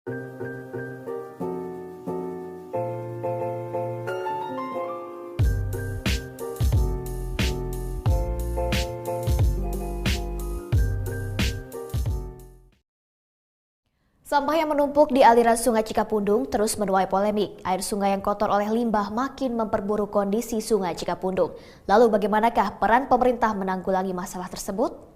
Sampah yang menumpuk di aliran Sungai Cikapundung terus menuai polemik. Air sungai yang kotor oleh limbah makin memperburuk kondisi Sungai Cikapundung. Lalu bagaimanakah peran pemerintah menanggulangi masalah tersebut?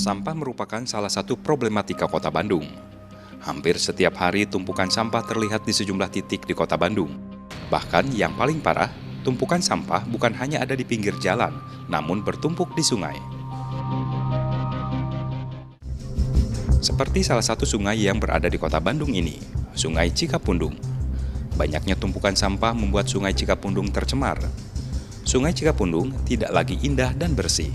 Sampah merupakan salah satu problematika Kota Bandung. Hampir setiap hari tumpukan sampah terlihat di sejumlah titik di Kota Bandung. Bahkan yang paling parah, tumpukan sampah bukan hanya ada di pinggir jalan, namun bertumpuk di sungai. Seperti salah satu sungai yang berada di Kota Bandung ini, Sungai Cikapundung. Banyaknya tumpukan sampah membuat Sungai Cikapundung tercemar. Sungai Cikapundung tidak lagi indah dan bersih.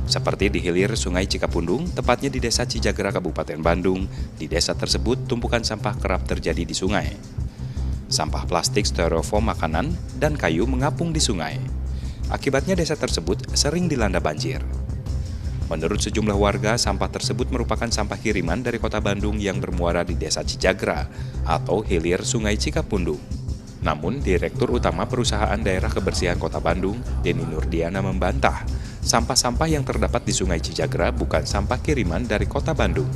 Seperti di hilir Sungai Cikapundung, tepatnya di Desa Cijagra, Kabupaten Bandung, di desa tersebut tumpukan sampah kerap terjadi di sungai. Sampah plastik, styrofoam, makanan, dan kayu mengapung di sungai. Akibatnya desa tersebut sering dilanda banjir. Menurut sejumlah warga, sampah tersebut merupakan sampah kiriman dari Kota Bandung yang bermuara di Desa Cijagra atau hilir Sungai Cikapundung. Namun, Direktur Utama Perusahaan Daerah Kebersihan Kota Bandung, Deni Nurdiana membantah, sampah-sampah yang terdapat di Sungai Cijagra bukan sampah kiriman dari Kota Bandung.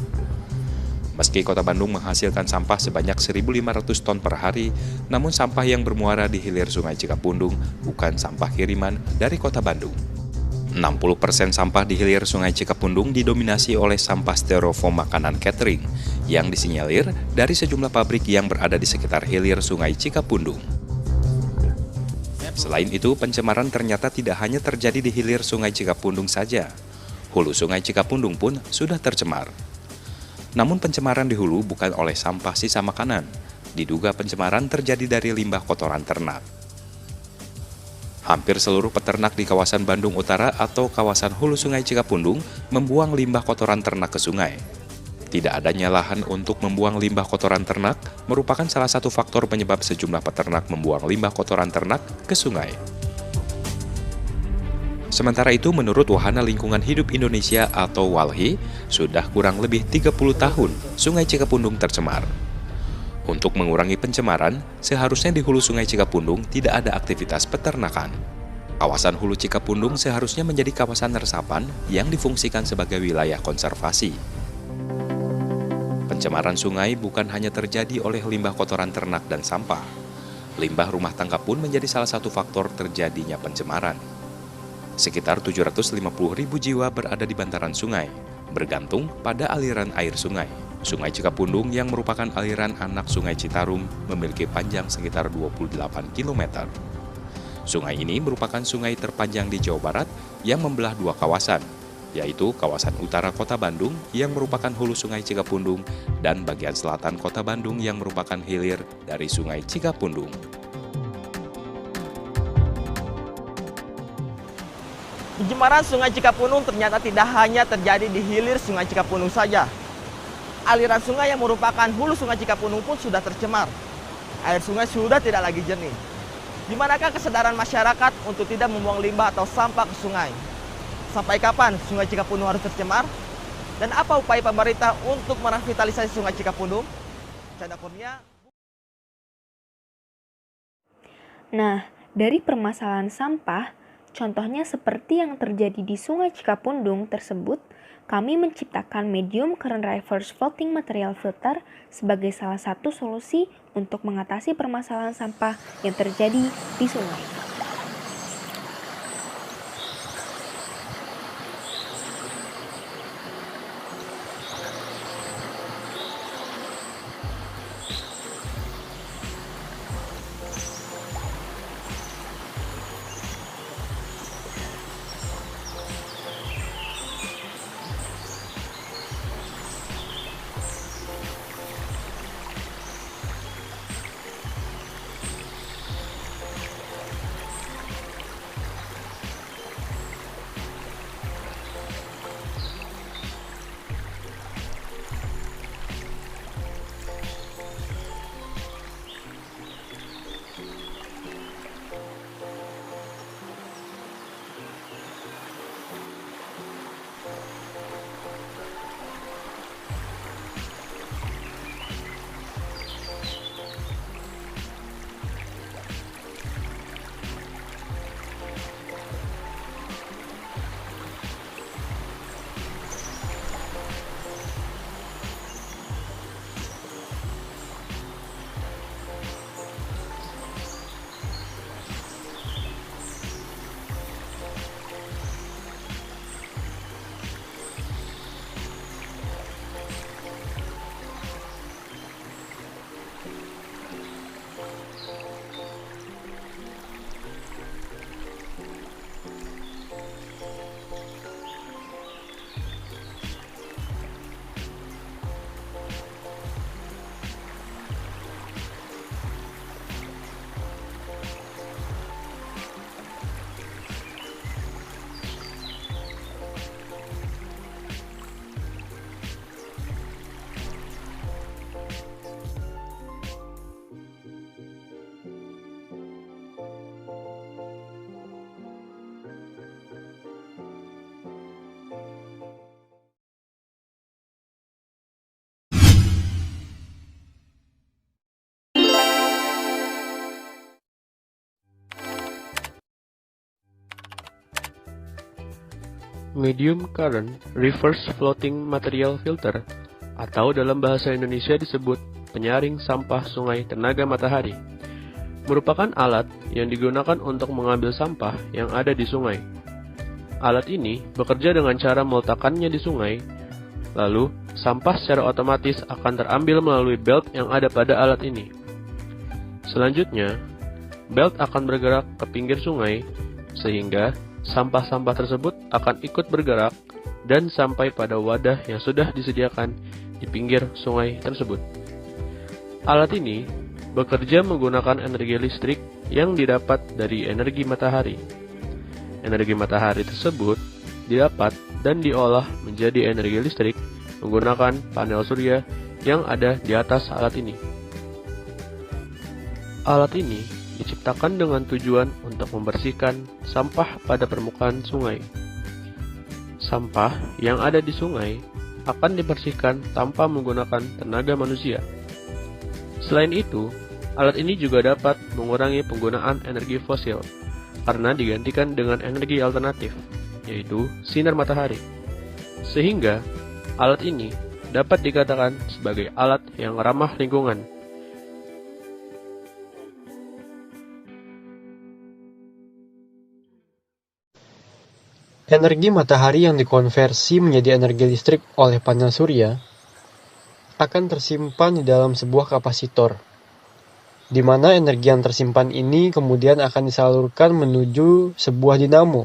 Meski Kota Bandung menghasilkan sampah sebanyak 1.500 ton per hari, namun sampah yang bermuara di hilir Sungai Cikapundung bukan sampah kiriman dari Kota Bandung. 60% sampah di hilir Sungai Cikapundung didominasi oleh sampah styrofoam makanan catering yang disinyalir dari sejumlah pabrik yang berada di sekitar hilir Sungai Cikapundung. Selain itu, pencemaran ternyata tidak hanya terjadi di hilir Sungai Cikapundung saja. Hulu Sungai Cikapundung pun sudah tercemar. Namun pencemaran di hulu bukan oleh sampah sisa makanan. Diduga pencemaran terjadi dari limbah kotoran ternak. Hampir seluruh peternak di kawasan Bandung Utara atau kawasan hulu Sungai Cikapundung membuang limbah kotoran ternak ke sungai. Tidak adanya lahan untuk membuang limbah kotoran ternak merupakan salah satu faktor penyebab sejumlah peternak membuang limbah kotoran ternak ke sungai. Sementara itu, menurut Wahana Lingkungan Hidup Indonesia atau WALHI, sudah kurang lebih 30 tahun Sungai Cikapundung tercemar. Untuk mengurangi pencemaran, seharusnya di hulu Sungai Cikapundung tidak ada aktivitas peternakan. Kawasan hulu Cikapundung seharusnya menjadi kawasan resapan yang difungsikan sebagai wilayah konservasi. Pencemaran sungai bukan hanya terjadi oleh limbah kotoran ternak dan sampah. Limbah rumah tangga pun menjadi salah satu faktor terjadinya pencemaran. Sekitar 750.000 jiwa berada di bantaran sungai, bergantung pada aliran air sungai. Sungai Cikapundung yang merupakan aliran anak Sungai Citarum memiliki panjang sekitar 28 km. Sungai ini merupakan sungai terpanjang di Jawa Barat yang membelah dua kawasan, yaitu kawasan utara Kota Bandung yang merupakan hulu Sungai Cikapundung dan bagian selatan Kota Bandung yang merupakan hilir dari Sungai Cikapundung. Pencemaran Sungai Cikapundung ternyata tidak hanya terjadi di hilir Sungai Cikapundung saja. Aliran sungai yang merupakan hulu Sungai Cikapundung pun sudah tercemar. Air sungai sudah tidak lagi jernih. Di manakah kesadaran masyarakat untuk tidak membuang limbah atau sampah ke sungai? Sampai kapan Sungai Cikapundung harus tercemar? Dan apa upaya pemerintah untuk merevitalisasi Sungai Cikapundung? Chandra Kurnia. Nah, dari permasalahan sampah, contohnya seperti yang terjadi di Sungai Cikapundung tersebut, kami menciptakan medium current reverse floating material filter sebagai salah satu solusi untuk mengatasi permasalahan sampah yang terjadi di sungai. Medium Current Reverse Floating Material Filter, atau dalam bahasa Indonesia disebut penyaring sampah sungai tenaga matahari, merupakan alat yang digunakan untuk mengambil sampah yang ada di sungai. Alat ini bekerja dengan cara meletakkannya di sungai, lalu sampah secara otomatis akan terambil melalui belt yang ada pada alat ini. Selanjutnya, belt akan bergerak ke pinggir sungai, sehingga sampah-sampah tersebut akan ikut bergerak dan sampai pada wadah yang sudah disediakan di pinggir sungai tersebut. Alat ini bekerja menggunakan energi listrik yang didapat dari energi matahari. Energi matahari tersebut didapat dan diolah menjadi energi listrik menggunakan panel surya yang ada di atas alat ini. Alat ini diciptakan dengan tujuan untuk membersihkan sampah pada permukaan sungai. Sampah yang ada di sungai akan dibersihkan tanpa menggunakan tenaga manusia. Selain itu, alat ini juga dapat mengurangi penggunaan energi fosil karena digantikan dengan energi alternatif, yaitu sinar matahari. Sehingga, alat ini dapat dikatakan sebagai alat yang ramah lingkungan. Energi matahari yang dikonversi menjadi energi listrik oleh panel surya akan tersimpan di dalam sebuah kapasitor, di mana energi yang tersimpan ini kemudian akan disalurkan menuju sebuah dinamo.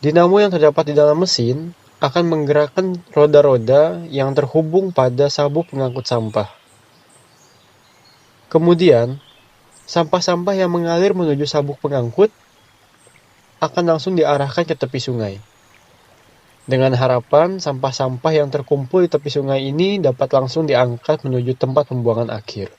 Dinamo yang terdapat di dalam mesin akan menggerakkan roda-roda yang terhubung pada sabuk pengangkut sampah. Kemudian, sampah-sampah yang mengalir menuju sabuk pengangkut akan langsung diarahkan ke tepi sungai. Dengan harapan sampah-sampah yang terkumpul di tepi sungai ini dapat langsung diangkat menuju tempat pembuangan akhir.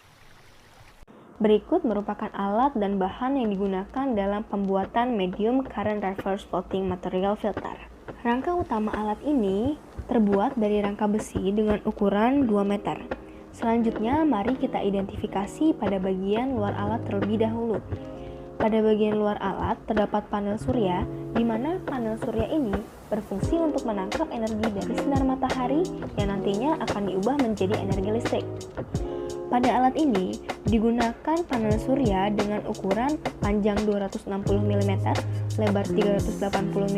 Berikut merupakan alat dan bahan yang digunakan dalam pembuatan Medium Current Reverse Floating Material Filter. Rangka utama alat ini terbuat dari rangka besi dengan ukuran 2 meter. Selanjutnya, mari kita identifikasi pada bagian luar alat terlebih dahulu. Pada bagian luar alat terdapat panel surya, di mana panel surya ini berfungsi untuk menangkap energi dari sinar matahari yang nantinya akan diubah menjadi energi listrik. Pada alat ini digunakan panel surya dengan ukuran panjang 260 mm, lebar 380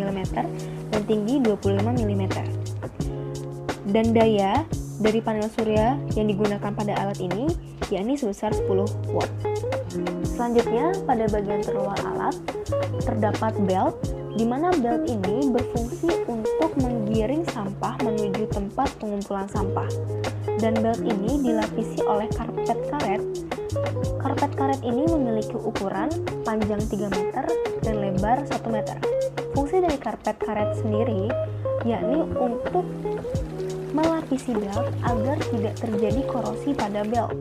mm, dan tinggi 25 mm. Dan daya dari panel surya yang digunakan pada alat ini yakni sebesar 10 watt. Selanjutnya, pada bagian terluar alat terdapat belt, di mana belt ini berfungsi untuk menggiring sampah menuju tempat pengumpulan sampah. Dan belt ini dilapisi oleh karpet karet. Karpet karet ini memiliki ukuran panjang 3 meter dan lebar 1 meter. Fungsi dari karpet karet sendiri yakni untuk melapisi belt agar tidak terjadi korosi pada belt.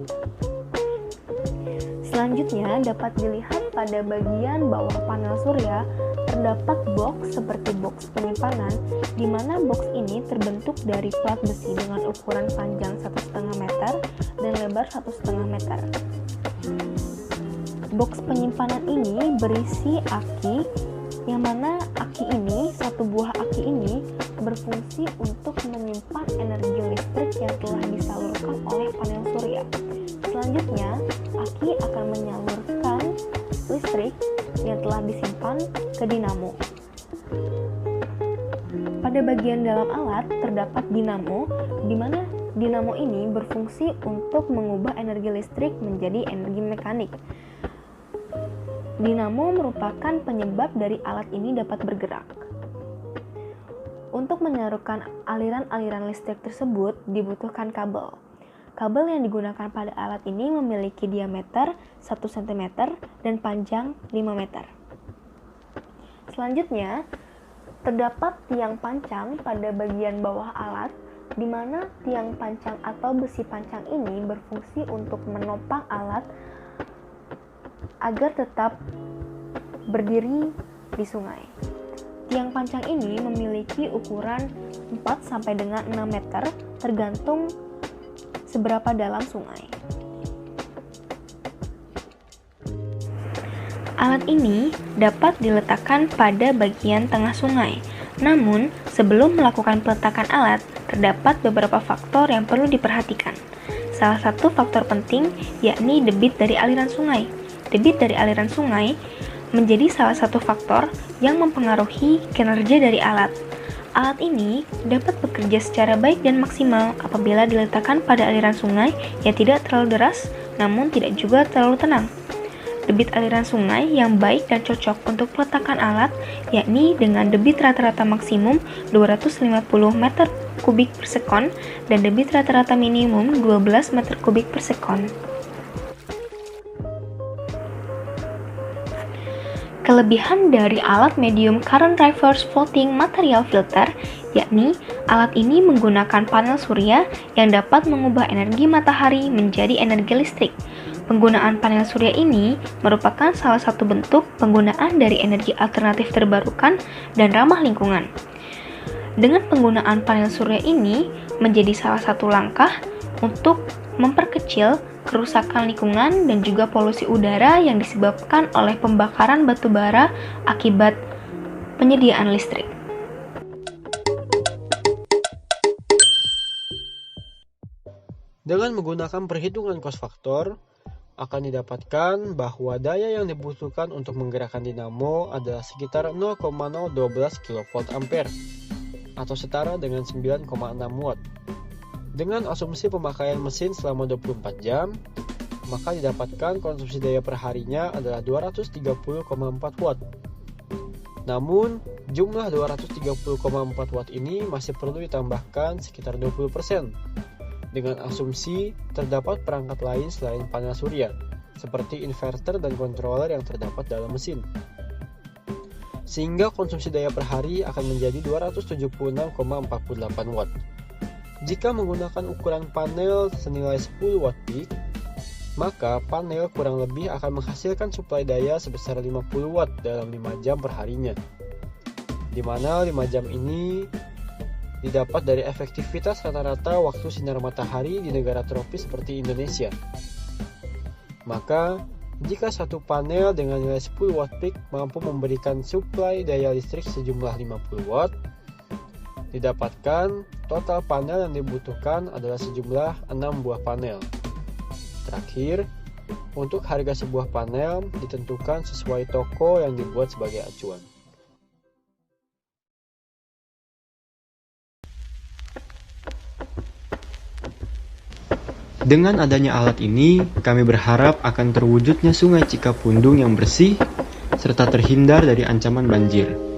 Selanjutnya, dapat dilihat pada bagian bawah panel surya terdapat box seperti box penyimpanan, di mana box ini terbentuk dari plat besi dengan ukuran panjang 1,5 meter dan lebar 1,5 meter. Box penyimpanan ini berisi aki, yang mana aki ini, satu buah aki ini berfungsi untuk menyimpan energi listrik yang telah disalurkan oleh panel surya. Selanjutnya, aki akan menyalurkan listrik yang telah disimpan ke dinamo. Pada bagian dalam alat terdapat dinamo, di mana dinamo ini berfungsi untuk mengubah energi listrik menjadi energi mekanik. Dinamo merupakan penyebab dari alat ini dapat bergerak. Untuk menyalurkan aliran-aliran listrik tersebut dibutuhkan kabel. Kabel yang digunakan pada alat ini memiliki diameter 1 cm dan panjang 5 meter. Selanjutnya, terdapat tiang pancang pada bagian bawah alat, di mana tiang pancang atau besi pancang ini berfungsi untuk menopang alat agar tetap berdiri di sungai. Tiang pancang ini memiliki ukuran 4 sampai dengan 6 meter tergantung seberapa dalam sungai. Alat ini dapat diletakkan pada bagian tengah sungai Namun, sebelum melakukan peletakan alat, terdapat beberapa faktor yang perlu diperhatikan. Salah satu faktor penting yakni debit dari aliran sungai. Debit dari aliran sungai menjadi salah satu faktor yang mempengaruhi kinerja dari alat. Alat ini dapat bekerja secara baik dan maksimal apabila diletakkan pada aliran sungai yang tidak terlalu deras, namun tidak juga terlalu tenang. Debit aliran sungai yang baik dan cocok untuk peletakan alat yakni dengan debit rata-rata maksimum 250 meter kubik per sekon dan debit rata-rata minimum 12 meter kubik per sekon. Kelebihan dari alat medium current reverse floating material filter yakni alat ini menggunakan panel surya yang dapat mengubah energi matahari menjadi energi listrik. Penggunaan panel surya ini merupakan salah satu bentuk penggunaan dari energi alternatif terbarukan dan ramah lingkungan. Dengan penggunaan panel surya ini menjadi salah satu langkah untuk memperkecil kerusakan lingkungan dan juga polusi udara yang disebabkan oleh pembakaran batu bara akibat penyediaan listrik. Dengan menggunakan perhitungan cost factor, akan didapatkan bahwa daya yang dibutuhkan untuk menggerakkan dinamo adalah sekitar 0,012 kVA atau setara dengan 9,6 watt. Dengan asumsi pemakaian mesin selama 24 jam, maka didapatkan konsumsi daya per harinya adalah 230,4 watt. Namun, jumlah 230,4 watt ini masih perlu ditambahkan sekitar 20%. Dengan asumsi terdapat perangkat lain selain panel surya, seperti inverter dan controller yang terdapat dalam mesin. Sehingga konsumsi daya per hari akan menjadi 276,48 watt. Jika menggunakan ukuran panel senilai 10 watt peak, maka panel kurang lebih akan menghasilkan suplai daya sebesar 50 watt dalam 5 jam per harinya. Di mana 5 jam ini didapat dari efektivitas rata-rata waktu sinar matahari di negara tropis seperti Indonesia. Maka, jika satu panel dengan nilai 10 watt peak mampu memberikan suplai daya listrik sejumlah 50 watt, didapatkan total panel yang dibutuhkan adalah sejumlah 6 buah panel. Terakhir, untuk harga sebuah panel ditentukan sesuai toko yang dibuat sebagai acuan. Dengan adanya alat ini, kami berharap akan terwujudnya Sungai Cikapundung yang bersih serta terhindar dari ancaman banjir.